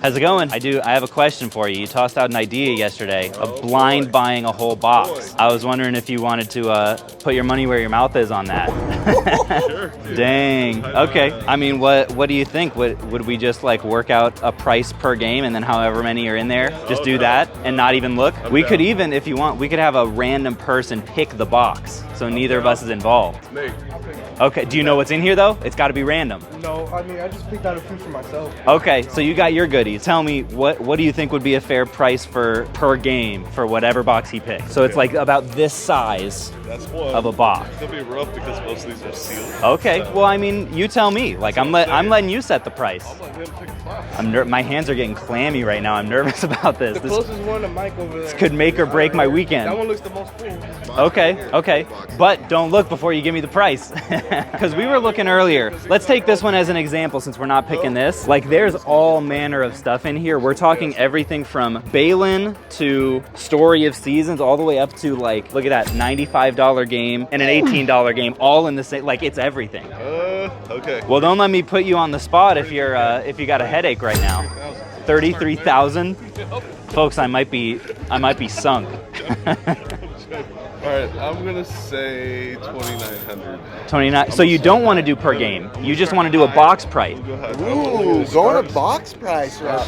How's it going? I have a question for you. You tossed out an idea yesterday of blind buying a whole box. I was wondering if you wanted to put your money where your mouth is on that. Sure. Dang. Okay. I mean, what do you think? Would we just like work out a price per game and then however many are in there, just do that and not even look? We could even, if you want, we could have a random person pick the box so neither of us is involved. Nate. Okay. Do you know what's in here though? It's got to be random. No, I mean, I just picked out a few for myself. Okay, so you got your goodies. Tell me, what do you think would be a fair price per game for whatever box he picked? So it's like about this size of a box. It's gonna be rough because most of these are sealed. Okay, well, I mean, you tell me. Like, I'm letting you set the price. I'm letting him pick the box. My hands are getting clammy right now. I'm nervous about this. The closest one to Mike over there. This could make or break my weekend. That one looks the most cool. Okay, but don't look before you give me the price. Because we were looking earlier. Let's take this one as an example since we're not picking this. Like, there's all manner of stuff in here. We're talking everything from Balin to Story of Seasons all the way up to, like, look at that, $95 game and an $18 game, all in the same, like, it's everything. Okay. Well, don't let me put you on the spot if you got a headache right now. 33,000? Folks, I might be sunk. All right, I'm gonna say 2,900. 29. So you don't want to do per game. You just want to do a box price. Ooh, going a box price route.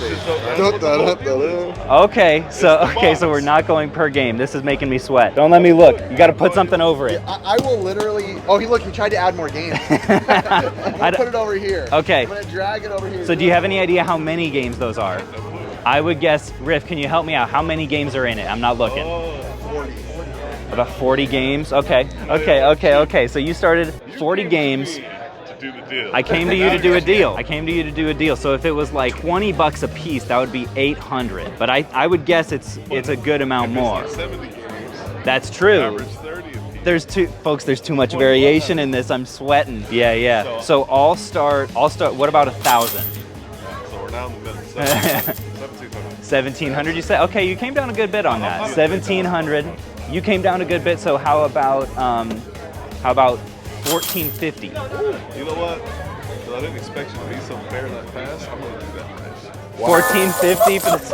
Okay, so we're not going per game. This is making me sweat. Don't let me look. You got to put something over it. I will literally. Oh, look, he tried to add more games. I'm gonna put it over here. Okay. I'm gonna drag it over here. So do you have any idea how many games those are? I would guess, Riff, can you help me out? How many games are in it? I'm not looking. 40. About 40 games? Okay. So you started 40 games. To do the deal. I came to you to do a deal. So if it was like 20 bucks a piece, that would be 800. But I would guess it's a good amount more. 70 games. That's true. Average 30 Folks, there's too much variation in this. I'm sweating. Yeah. So I'll start, what about 1,000? So we're now in the middle. 1,700. 1,700 you said? Okay, you came down a good bit on that. 1,700. You came down a good bit, so how about 1,450? You know what? Because I didn't expect you to be so fair that fast. I'm going to do that price. 1,450 for this.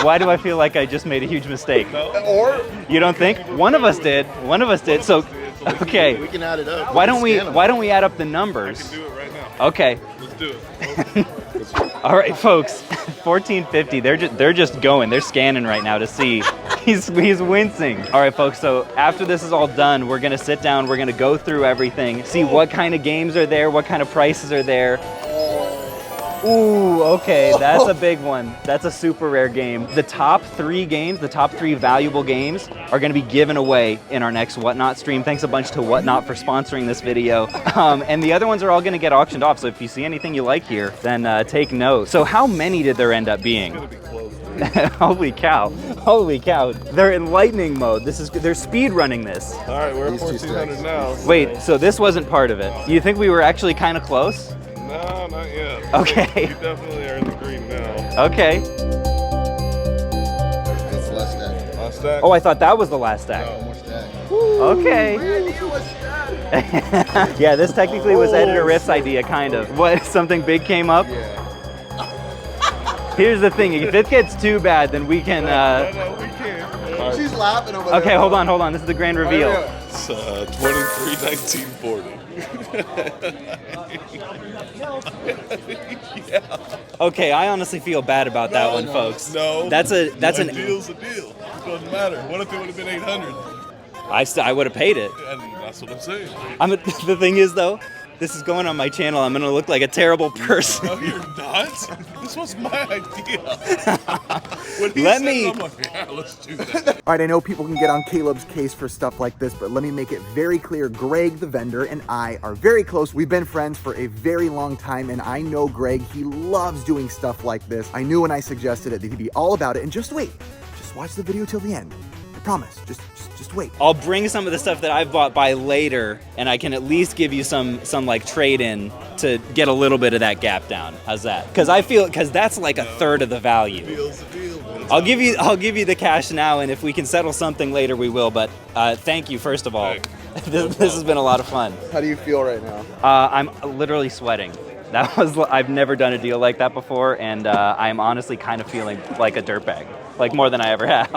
Why do I feel like I just made a huge mistake? Or You don't think? One of us did. So okay. we can add it up. Why don't we add up the numbers? I can do it right now. Okay. Let's do it. All right, folks. 1,450. They're just going. They're scanning right now to see. He's wincing. All right, folks. So after this is all done, we're gonna sit down. We're gonna go through everything, see what kind of games are there, what kind of prices are there. Ooh, okay, that's a big one. That's a super rare game. The top 3 games, the top 3 valuable games are gonna be given away in our next Whatnot stream. Thanks a bunch to Whatnot for sponsoring this video. And the other ones are all gonna get auctioned off, so if you see anything you like here, then take note. So how many did there end up being? It's going to be close. Holy cow. They're in lightning mode. They're speed running this. All right, we're at 1,400 now. Wait, so this wasn't part of it. You think we were actually kind of close? No, not yet. Okay. You definitely are in the green now. Okay. It's last stack. Last stack. Oh, I thought that was the last stack. No, more stack. Okay. Yeah, this technically was Editor Riff's idea, kind of. What, something big came up? Yeah. Here's the thing, if it gets too bad, then we can, No, we can't. She's laughing over there. Okay, hold on, this is the grand reveal. It's 23-19-40. Yeah. Okay, I honestly feel bad about that one, folks. No. That's a deal's a deal. It doesn't matter. What if it would have been 800? I would have paid it. And that's what I'm saying. The thing is, though, this is going on my channel. I'm gonna look like a terrible person. No, you're not. This was my idea. When he Let said me- it, I'm like, yeah, let's do that. All right, I know people can get on Caleb's case for stuff like this, but let me make it very clear. Greg, the vendor, and I are very close. We've been friends for a very long time, and I know Greg, he loves doing stuff like this. I knew when I suggested it that he'd be all about it, and just wait. Just watch the video till the end. I promise. Just wait. I'll bring some of the stuff that I've bought by later, and I can at least give you some like trade-in to get a little bit of that gap down. How's that? Because that's like a third of the value. Deal's a deal. I'll give you the cash now, and if we can settle something later, we will. But thank you, first of all. Hey, This has been a lot of fun. How do you feel right now? I'm literally sweating. That was, I've never done a deal like that before, and I'm honestly kind of feeling like a dirtbag, like more than I ever have.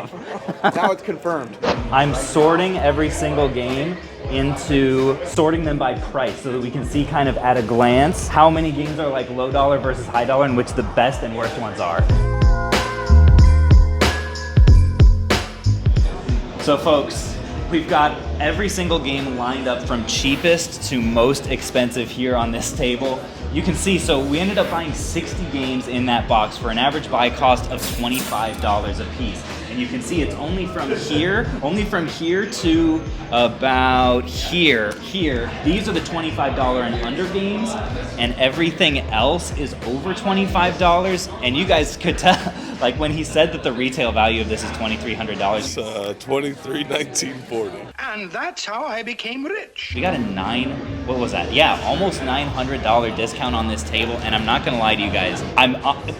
Now it's confirmed. I'm sorting every single game into sorting them by price so that we can see kind of at a glance how many games are like low dollar versus high dollar and which the best and worst ones are. So folks, we've got every single game lined up from cheapest to most expensive here on this table. You can see, so we ended up buying 60 games in that box for an average buy cost of $25 a piece. And you can see it's only from here to about here. These are the $25 and under games, and everything else is over $25. And you guys could tell, like when he said that the retail value of this is $2,300. $23,1940. And that's how I became rich. We got a almost $900 discount on this table, and I'm not gonna lie to you guys,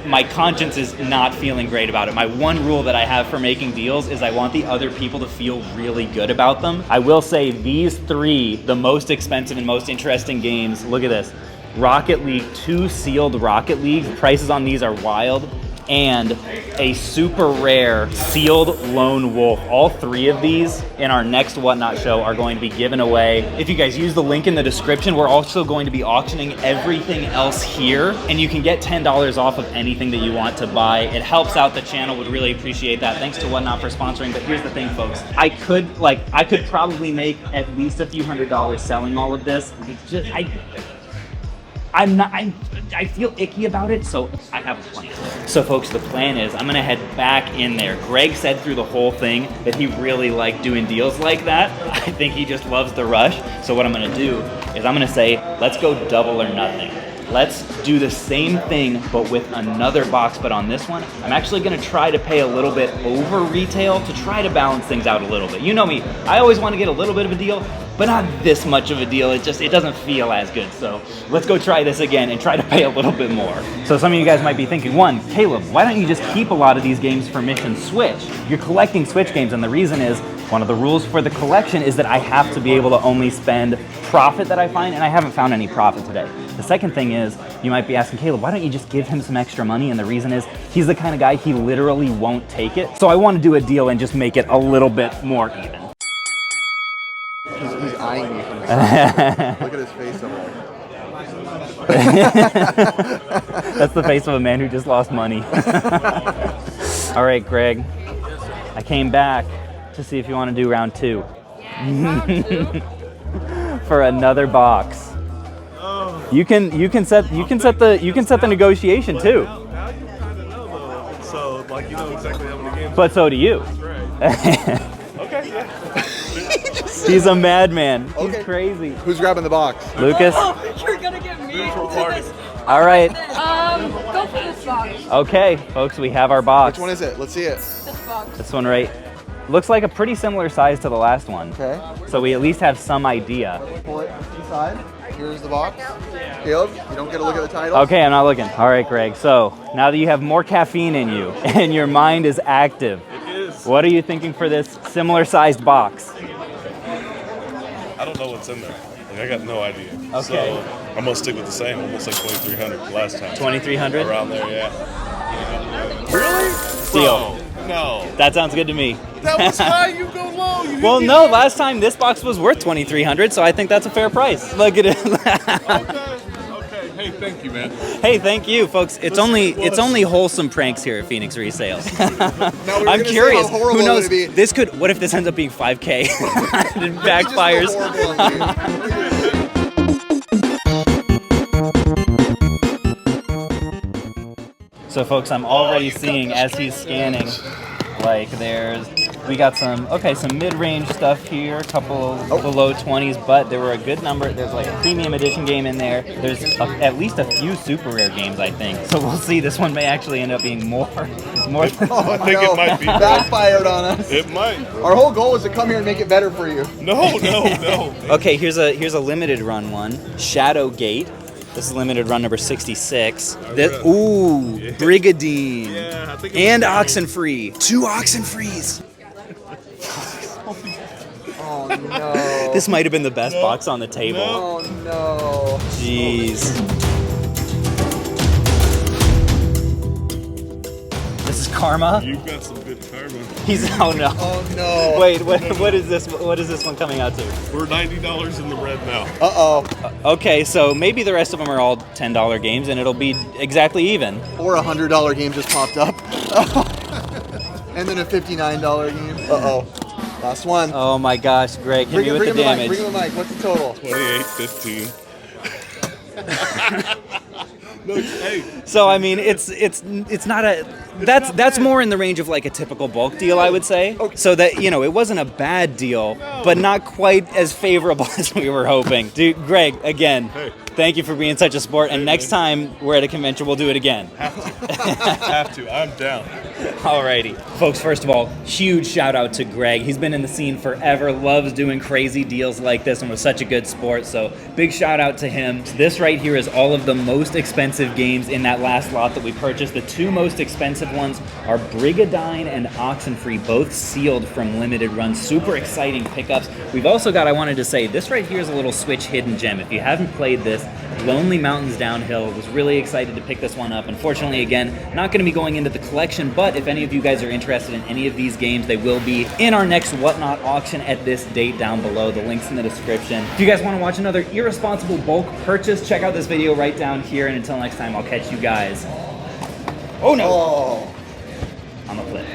my conscience is not feeling great about it. My one rule that I have for making deals is I want the other people to feel really good about them. I will say these three, the most expensive and most interesting games, look at this. Rocket League, 2 sealed Rocket League, prices on these are wild, and a super rare sealed Lone Wolf. All 3 of these in our next Whatnot show are going to be given away. If you guys use the link in the description, we're also going to be auctioning everything else here, and you can get $10 off of anything that you want to buy. It helps out the channel, would really appreciate that. Thanks to Whatnot for sponsoring, but here's the thing, folks. I could probably make at least a few $100s selling all of this. It's just, I feel icky about it, so I have a plan. So folks, the plan is I'm gonna head back in there. Greg said through the whole thing that he really liked doing deals like that. I think he just loves the rush. So what I'm gonna do is I'm gonna say, let's go double or nothing. Let's do the same thing, but with another box. But on this one, I'm actually gonna try to pay a little bit over retail to try to balance things out a little bit. You know me, I always wanna get a little bit of a deal, but not this much of a deal. It doesn't feel as good. So let's go try this again and try to pay a little bit more. So some of you guys might be thinking, one, Caleb, why don't you just keep a lot of these games for Mission Switch? You're collecting Switch games, and the reason is, one of the rules for the collection is that I have to be able to only spend profit that I find, and I haven't found any profit today. The second thing is, you might be asking, Caleb, why don't you just give him some extra money? And the reason is, he's the kind of guy, he literally won't take it. So I want to do a deal and just make it a little bit more even. He's eyeing me from the side. Look at his face over there. That's the face of a man who just lost money. All right, Greg. I came back to see if you want to do round 2. For another box. You can set the negotiation too. Now you kind of know though. So like you know exactly how many games. But so do you. Right. Okay, yeah. He's a madman. He's Okay. crazy. Who's grabbing the box? Lucas? Oh, you're gonna get me Neutral to party. this. All right. Go for this box. Okay, folks, we have our box. Which one is it? Let's see it. This box. This one right. Looks like a pretty similar size to the last one. Okay. So we at least have some idea. Pull it inside. Here's the box. Caleb, you don't get a look at the title. Okay, I'm not looking. All right, Greg. So now that you have more caffeine in you and your mind is active, It is. what are you thinking for this similar sized box? I don't know what's in there. Like, I got no idea. Okay. So I'm gonna stick with the same. Almost like 2,300 last time. 2,300? Around there, yeah. Really? Deal. No. That sounds good to me. That was high. You go low. You Well, hit no, me. last time this box was worth 2,300, so I think that's a fair price. Look at it. Okay. Hey, thank you, man. Hey, thank you, folks. It's only wholesome pranks here at Phoenix Resale. Now we were I'm gonna say curious. how horrible Who knows? it would be. This could. What if this ends up being 5K? It backfires. Just go horrible on you. So, folks, I'm already seeing as he's scanning. Like we got some mid-range stuff here, a couple of the low 20s, but there were a good number. There's like a premium edition game in there. There's at least a few super rare games, I think. So we'll see. This one may actually end up being more. I think it might be. Backfired on us. It might. Our whole goal is to come here and make it better for you. No. Okay, here's a limited run one. Shadow Gate. This is limited run number 66. Brigadine. Yeah, I think and Oxenfree. 2 Oxenfrees. Oh no. This might have been the best box on the table. Oh no. Jeez. karma. You've got some good karma. He's oh no. Oh no. Wait, what is this? What is this one coming out to? We're $90 in the red now. Uh-oh. Okay, so maybe the rest of them are all $10 games, and it'll be exactly even. Or a $100 game just popped up. And then a $59 game. Uh-oh. Last one. Oh my gosh, Greg, hit me with the damage. Bring him the mic. What's the total? 28.15. No, hey. So I mean, it's not a that's more in the range of like a typical bulk deal, I would say. Okay. So that it wasn't a bad deal, but not quite as favorable as we were hoping. Dude, Greg, again, thank you for being such a sport. And next time we're at a convention, we'll do it again. Have to. I'm down. Alrighty. Folks, first of all, huge shout out to Greg. He's been in the scene forever, loves doing crazy deals like this, and was such a good sport. So big shout out to him. This right here is all of the most expensive games in that last lot that we purchased. The two most expensive ones are Brigadine and Oxenfree, both sealed from limited runs. Super exciting pickups. We've also got, I wanted to say, this right here is a little Switch hidden gem. If you haven't played this, Lonely Mountains Downhill, was really excited to pick this one up. Unfortunately, again, not going to be going into the collection, but if any of you guys are interested in any of these games, they will be in our next Whatnot auction at this date down below. The link's in the description. If you guys want to watch another irresponsible bulk purchase, check out this video right down here, and until next time, I'll catch you guys. Oh no! Oh. On the flip.